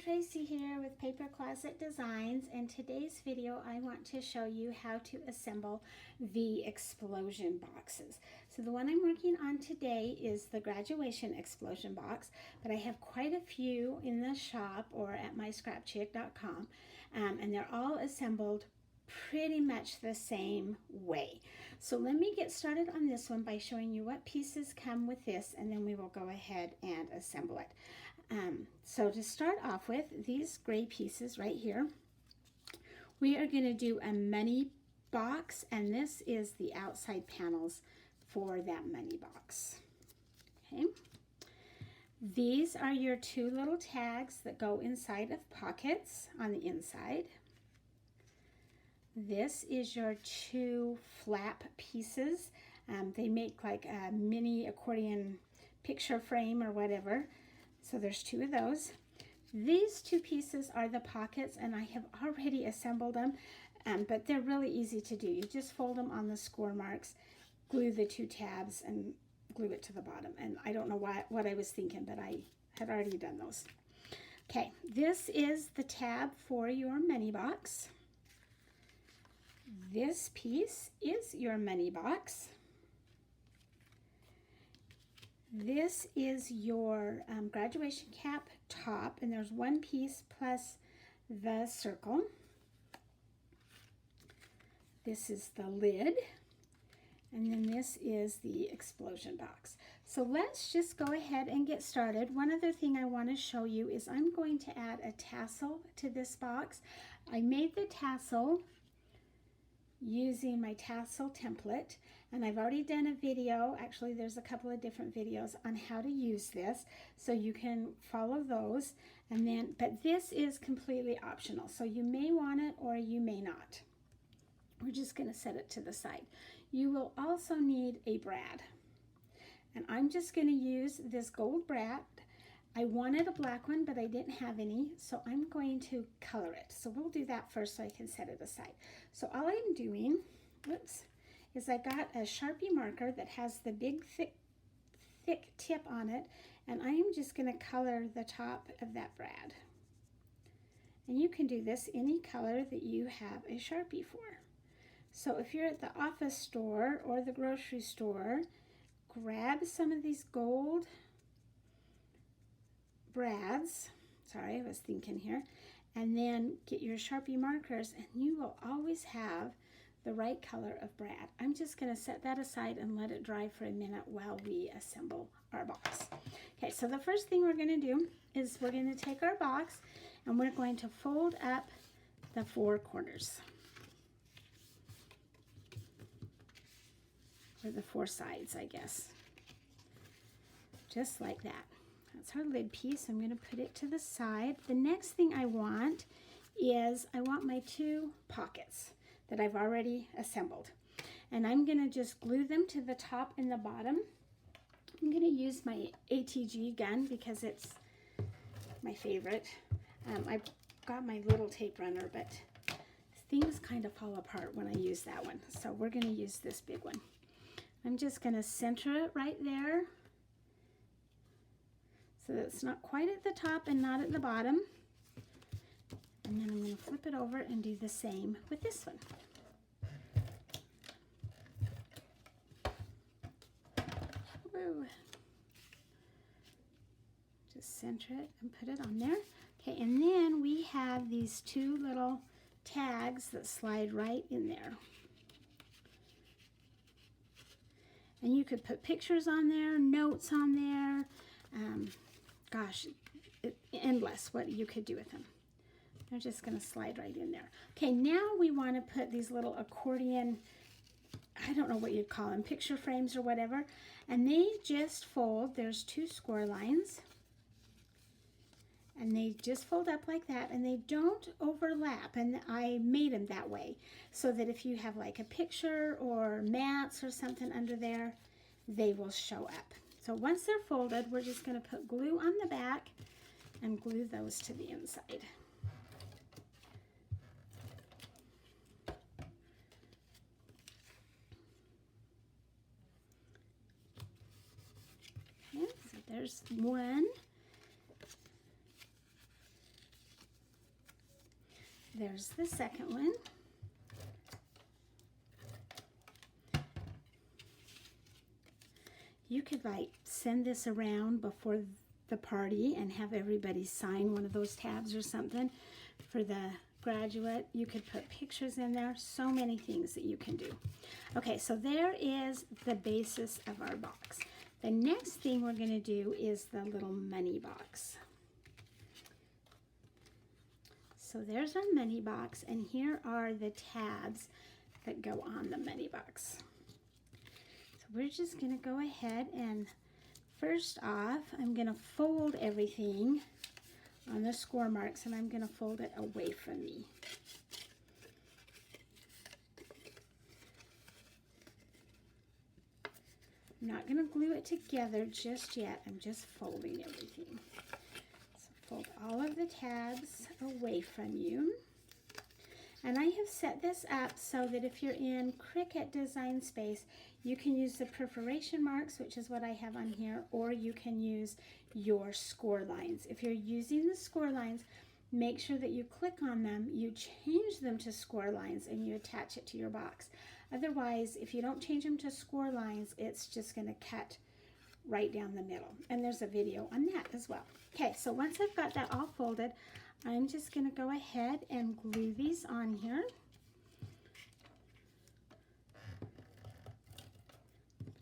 Tracy here with Paper Closet Designs, and today's video I want to show you how to assemble the explosion boxes. So the one I'm working on today is the graduation explosion box, but I have quite a few in the shop or at myscrapchick.com, and they're all assembled pretty much the same way. So let me get started on this one by showing you what pieces come with this, and then we will go ahead and assemble it. So to start off with, these gray pieces right here, we are going to do a money box, and this is the outside panels for that money box. Okay. These are your two little tags that go inside of pockets on the inside. This is your two flap pieces. They make like a mini accordion picture frame or whatever. So there's two of those. These two pieces are the pockets, and I have already assembled them, but they're really easy to do. You just fold them on the score marks, glue the two tabs, and glue it to the bottom. And I don't know what I was thinking, but I had already done those. Okay, this is the tab for your money box. This piece is your money box. This is your graduation cap top, and there's one piece plus the circle. This is the lid, and then this is the explosion box. So let's just go ahead and get started. One other thing I want to show you is I'm going to add a tassel to this box. I made the tassel using my tassel template, and I've already done a video. Actually, there's a couple of different videos on how to use this, so you can follow those. And then, but this is completely optional, so you may want it or you may not. We're just going to set it to the side. You will also need a brad, and I'm just going to use this gold brad. I wanted a black one, but I didn't have any, so I'm going to color it. So we'll do that first so I can set it aside. So all I'm doing, is I got a Sharpie marker that has the big thick tip on it, and I am just going to color the top of that brad. And you can do this any color that you have a Sharpie for. So if you're at the office store or the grocery store, grab some of these gold brads, sorry, I was thinking here, and then get your Sharpie markers, and you will always have the right color of brad. I'm just going to set that aside and let it dry for a minute while we assemble our box. Okay, so the first thing we're going to do is we're going to take our box and we're going to fold up the four corners, or the four sides, I guess, just like that. That's our lid piece. I'm going to put it to the side. The next thing I want is I want my two pockets that I've already assembled. And I'm going to just glue them to the top and the bottom. I'm going to use my ATG gun because it's my favorite. I've got my little tape runner, but things kind of fall apart when I use that one. So we're going to use this big one. I'm just going to center it right there, so that it's not quite at the top and not at the bottom. And then I'm going to flip it over and do the same with this one. Woo. Just center it and put it on there. Okay, and then we have these two little tags that slide right in there. And you could put pictures on there, notes on there. Gosh, endless what you could do with them. They're just going to slide right in there. Okay, now we want to put these little accordion, I don't know what you'd call them, picture frames or whatever, and they just fold. There's two score lines, and they just fold up like that, and they don't overlap, and I made them that way so that if you have like a picture or mats or something under there, they will show up. So once they're folded, we're just going to put glue on the back and glue those to the inside. Okay, so there's one. there's the second one. You could like send this around before the party and have everybody sign one of those tabs or something for the graduate. You could put pictures in there. So many things that you can do. Okay, so there is the basis of our box. The next thing we're going to do is the little money box. So there's our money box, and here are the tabs that go on the money box. So we're just going to go ahead and first off, I'm going to fold everything on the score marks, and I'm going to fold it away from me. I'm not going to glue it together just yet. I'm just folding everything. Fold all of the tabs away from you. And I have set this up so that if you're in Cricut Design Space, you can use the perforation marks, which is what I have on here, or you can use your score lines. If you're using the score lines, make sure that you click on them, you change them to score lines, and you attach it to your box. Otherwise, if you don't change them to score lines, it's just going to cut right down the middle. And there's a video on that as well. Okay, so once I've got that all folded, I'm just going to go ahead and glue these on here. A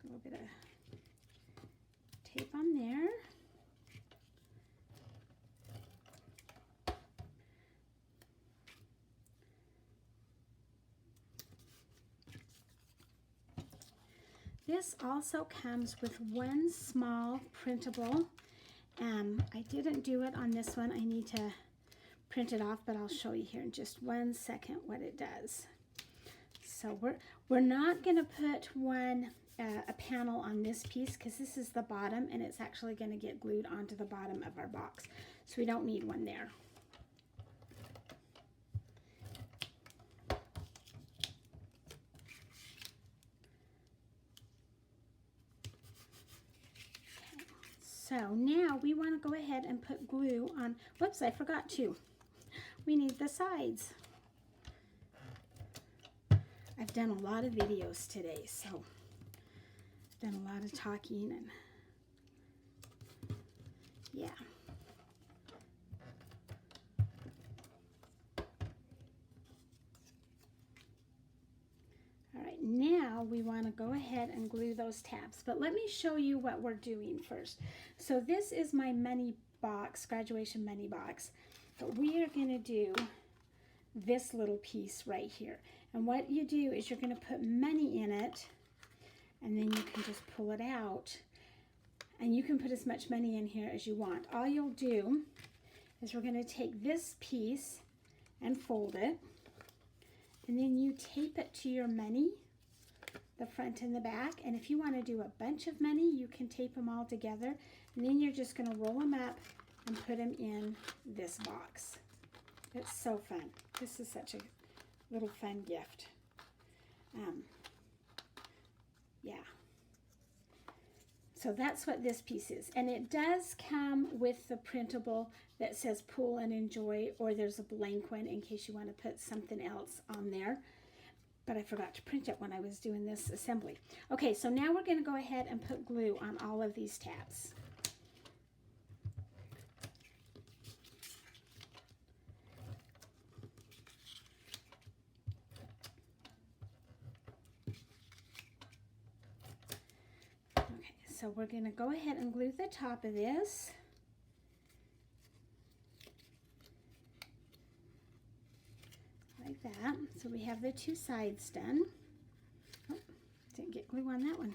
little bit of tape on there. This also comes with one small printable. I didn't do it on this one. I need to print it off, but I'll show you here in just 1 second what it does. So we're not going to put a panel on this piece because this is the bottom, and it's actually going to get glued onto the bottom of our box. So we don't need one there. So now we want to go ahead and put glue on. Whoops, I forgot to. We need the sides. I've done a lot of videos today, so I've done a lot of talking, and yeah. All right, now we want to go ahead and glue those tabs, but let me show you what we're doing first. So this is my money box, graduation money box, but we are going to do this little piece right here. And what you do is you're going to put money in it, and then you can just pull it out, and you can put as much money in here as you want. All you'll do is we're going to take this piece and fold it, and then you tape it to your money, the front and the back. And if you want to do a bunch of money, you can tape them all together, and then you're just going to roll them up and put them in this box. It's so fun. This is such a little fun gift. Yeah. So that's what this piece is. And it does come with the printable that says Pull and Enjoy, or there's a blank one in case you want to put something else on there. But I forgot to print it when I was doing this assembly. Okay, so now we're going to go ahead and put glue on all of these tabs. Okay, so we're going to go ahead and glue the top of this. Like that. So we have the two sides done. Oh, didn't get glue on that one.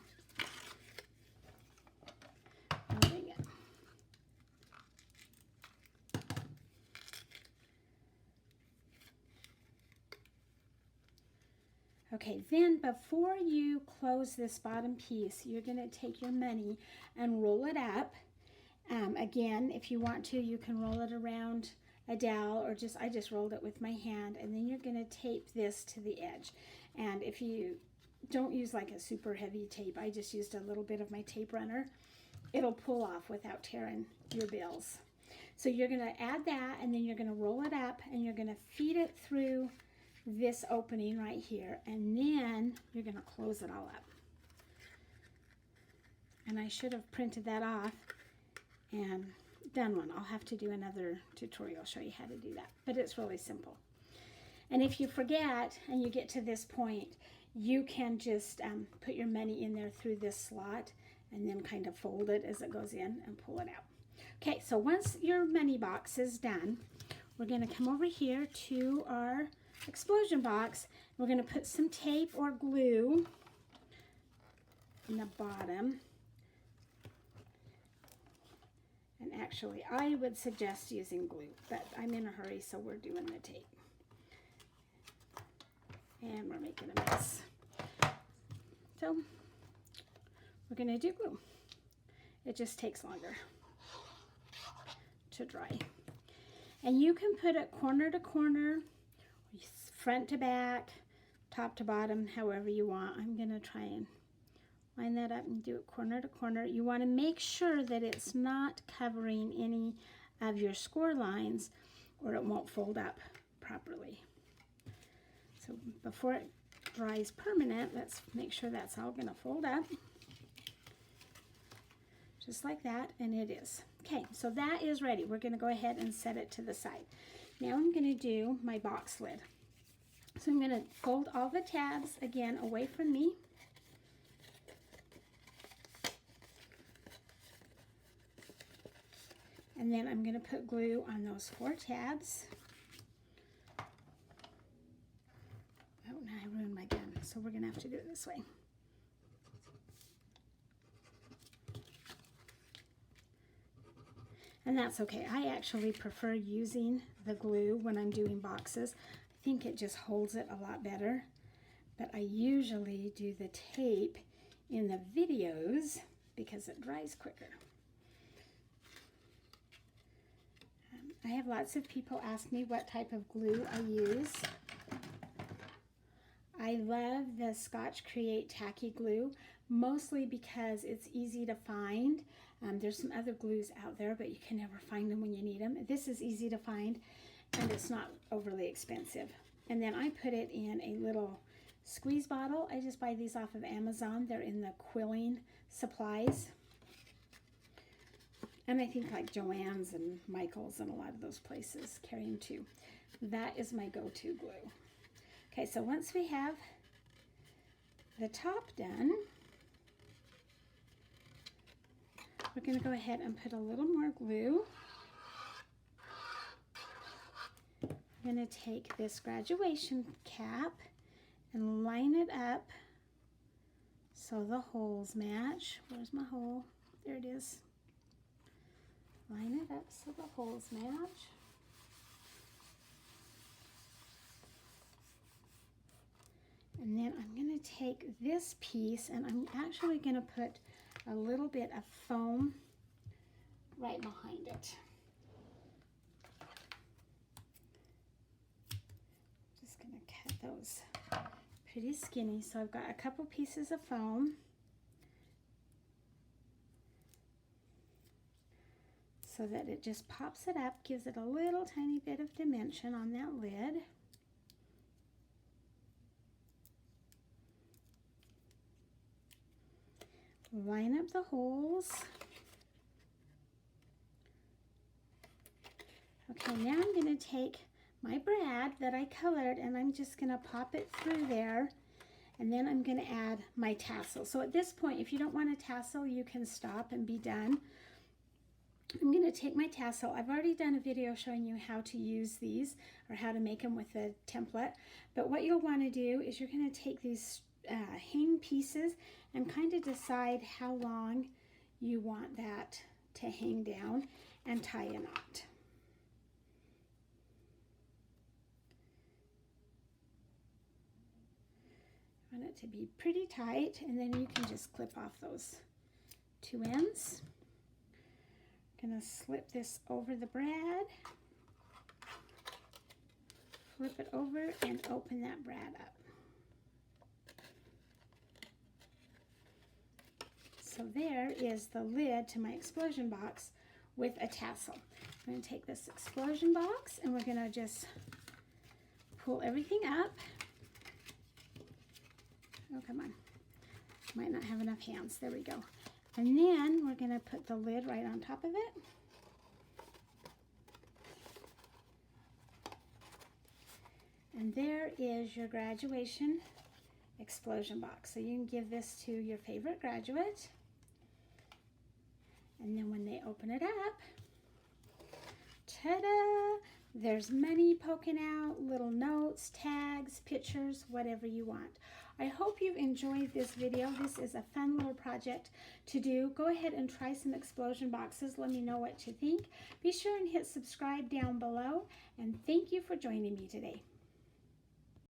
Moving it. Okay, then before you close this bottom piece, you're going to take your money and roll it up. Again, if you want to, you can roll it around a dowel, or I just rolled it with my hand, and then you're going to tape this to the edge. And if you don't use like a super heavy tape, I just used a little bit of my tape runner, it'll pull off without tearing your bills. So you're going to add that, and then you're going to roll it up, and you're going to feed it through this opening right here, and then you're going to close it all up. And I should have printed that off and done one. I'll have to do another tutorial, show you how to do that, but it's really simple. And if you forget and you get to this point, you can just put your money in there through this slot and then kind of fold it as it goes in and pull it out. Okay, so once your money box is done, we're going to come over here to our explosion box. We're going to put some tape or glue in the bottom. And actually, I would suggest using glue, but I'm in a hurry, so we're doing the tape. And we're making a mess. So, we're going to do glue. It just takes longer to dry. And you can put it corner to corner, front to back, top to bottom, however you want. I'm going to try and line that up and do it corner to corner. You want to make sure that it's not covering any of your score lines or it won't fold up properly. So before it dries permanent, let's make sure that's all going to fold up. Just like that, and it is. Okay, so that is ready. We're going to go ahead and set it to the side. Now I'm going to do my box lid. So I'm going to fold all the tabs again away from me. And then I'm going to put glue on those 4 tabs. Oh, now I ruined my gun, so we're going to have to do it this way. And that's okay. I actually prefer using the glue when I'm doing boxes. I think it just holds it a lot better. But I usually do the tape in the videos because it dries quicker. I have lots of people ask me what type of glue I use. I love the Scotch Create Tacky Glue, mostly because it's easy to find. There's some other glues out there, but you can never find them when you need them. This is easy to find, and it's not overly expensive. And then I put it in a little squeeze bottle. I just buy these off of Amazon. They're in the quilling supplies. And I think like Joann's and Michael's and a lot of those places carry them too. That is my go-to glue. Okay, so once we have the top done, we're going to go ahead and put a little more glue. I'm going to take this graduation cap and line it up so the holes match. Where's my hole? There it is. Line it up so the holes match. And then I'm going to take this piece and I'm actually going to put a little bit of foam right behind it. Just going to cut those pretty skinny. So I've got a couple pieces of foam. So that it just pops it up, gives it a little tiny bit of dimension on that lid. Line up the holes. Okay, now I'm going to take my brad that I colored and I'm just going to pop it through there, and then I'm going to add my tassel. So at this point, if you don't want a tassel, you can stop and be done. I'm going to take my tassel. I've already done a video showing you how to use these or how to make them with the template, but what you'll want to do is you're going to take these hang pieces and kind of decide how long you want that to hang down and tie a knot. I want it to be pretty tight, and then you can just clip off those 2 ends. I'm going to slip this over the brad, flip it over, and open that brad up. So there is the lid to my explosion box with a tassel. We're going to take this explosion box and we're going to just pull everything up. Oh, come on. Might not have enough hands. There we go. And then we're going to put the lid right on top of it. And there is your graduation explosion box. So you can give this to your favorite graduate. And then when they open it up, ta-da! There's money poking out, little notes, tags, pictures, whatever you want. I hope you've enjoyed this video. This is a fun little project to do. Go ahead and try some explosion boxes. Let me know what you think. Be sure and hit subscribe down below. And thank you for joining me today.